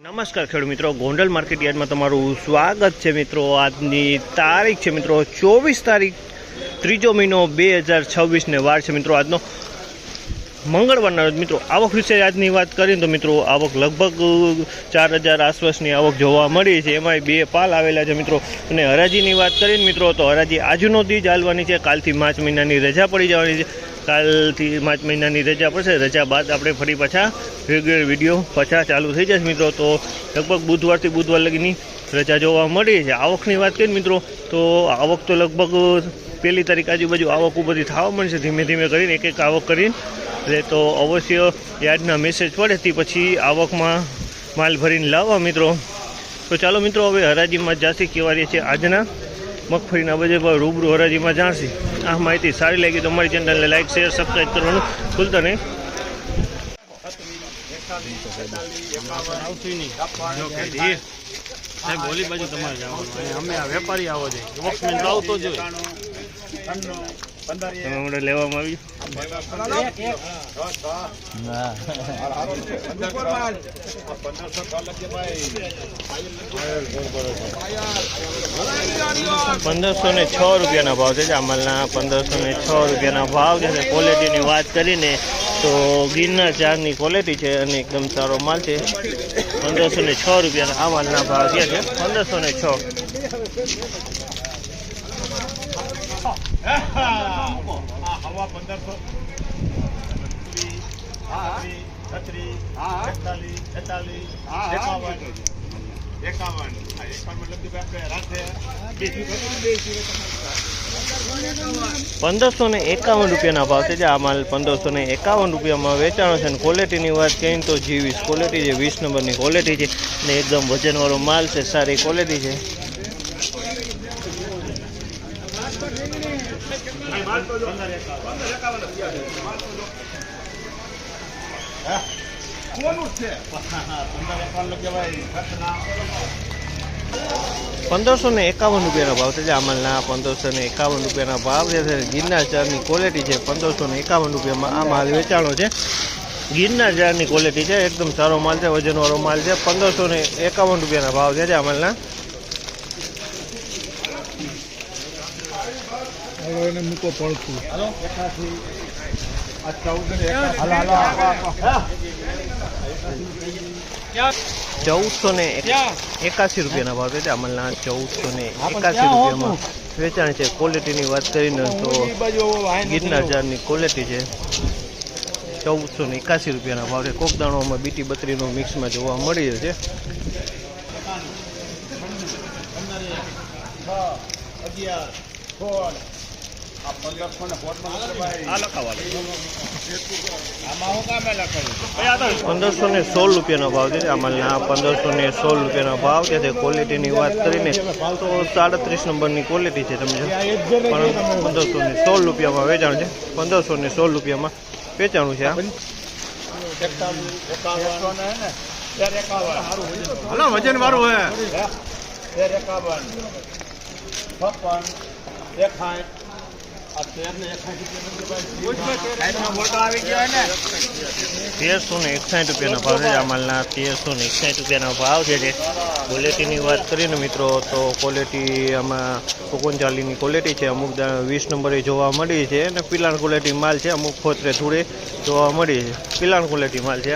નમસ્કાર ખેડૂત મિત્રો, ગોંડલ માર્કેટ યાર્ડમાં તમારું સ્વાગત છે મિત્રો। આજની તારીખ છે મિત્રો 24 તારીખ 3જો મહિનો 2026 ને વાર છે મિત્રો આજનો મંગળવારના રોજ। મિત્રો આવક વિશે આજની વાત કરીએ તો મિત્રો આવક લગભગ 4000 આસપાસની આવક જોવા મળી છે। એમાંય બે પાલ આવેલા છે મિત્રો। અને હરાજીની વાત કરીએ મિત્રો તો હરાજી આજનો દી જ હાલવાની છે। કાલથી માર્ચ મહિનાની રજા પડી જવાની છે। કાલથી માર્ચ મહિનાની રજા પડશે। રજા બાદ આપણે ફરી પાછા રેગ્યુલર વિડીયો પાછા ચાલુ થઈ જશે મિત્રો। તો લગભગ બુધવારથી બુધવાર લગીની રજા જોવા મળી છે। આવકની વાત કરીએ મિત્રો તો આવક તો લગભગ 1 તારીખ આજુબાજુ આવક બધી થવા મળશે। ધીમે ધીમે કરીને એક એક આવક કરીને એટલે તો અવશ્ય યાર્ડના મેસેજ પડે તે પછી આવકમાં માલ ભરીને લાવવા મિત્રો। તો ચાલો મિત્રો હવે હરાજીમાં જાસી કહેવાય છે આજના મગફળીના બજેટ પર રૂબરૂ હરાજીમાં જાણશી। આ માહિતી સારી લાગી તો અમારી ચેનલને લાઈક શેર સબસ્ક્રાઈબ કરવાનું ભૂલતા નહીં। બોલી બાજુ તમારે જવાનું, અમે આ વેપારી આવો છે વોક્સમેન તો આવતો જ હોય લેવામાં આવી। 1506 રૂપિયાના ભાવ છે। જામલના 1506 રૂપિયાના ભાવ છે। ક્વોલિટીની વાત કરીને તો ગિરનાર ચારની ક્વોલિટી છે અને એકદમ સારો માલ છે। 1506 રૂપિયાના આ માલના ભાવ છે 1506। ₹1551 ભાવ છે। આ માલ 1551 રૂપિયામાં વેચાણો છે। ક્વોલિટીની વાત કરીએ તો G20 ક્વોલિટી છે, 20 નંબરની ક્વોલિટી છે અને એકદમ વજનવાળો માલ છે, સારી ક્વોલિટી છે। ₹1551 ભાવ છે। આ માલના ₹1551 ભાવ છે। ગિરનાર ચારની ક્વોલિટી છે। 1551 રૂપિયામાં આ માલ વેચાણો છે। ગિરનાર ચારની ક્વોલિટી છે, એકદમ સારો માલ છે, વજનવાળો માલ છે। ₹1551 ભાવ છે આ માલના। મૂકો પડતું 1481 રૂપિયાના ભાવ છે। અમલના 1481 રૂપિયામાં વેચાણ છે। ક્વોલિટીની વાત કરીને તો ગિરનાર ચારની ક્વોલિટી છે। 1481 રૂપિયાના ભાવ છે। કોક દાણોમાં બીટી બત્રીનું મિક્સમાં જોવા મળી છે। 1516 રૂપિયાનો ભાવ છે। અમલના 1516 રૂપિયાનો ભાવ છે। ક્વોલિટીની વાત કરીને તો 37 નંબરની ક્વોલિટી છે। તમે 1516 રૂપિયામાં વેચાણ છે। 1516 રૂપિયામાં વેચાણું છે। વજન વાળું હે 1361 રૂપિયાનો ભાવ છે। આ માલના 1361 રૂપિયાનો ભાવ છે। ક્વોલિટીની વાત કરીએ ને મિત્રો તો ક્વોલિટી આમાં 39ની ક્વોલિટી છે। અમુક 20 નંબરે જોવા મળી છે અને પિલાણ ક્વોલિટી માલ છે। અમુક ફોતરે ધૂળે જોવા મળી છે, પિલાણ ક્વોલિટી માલ છે।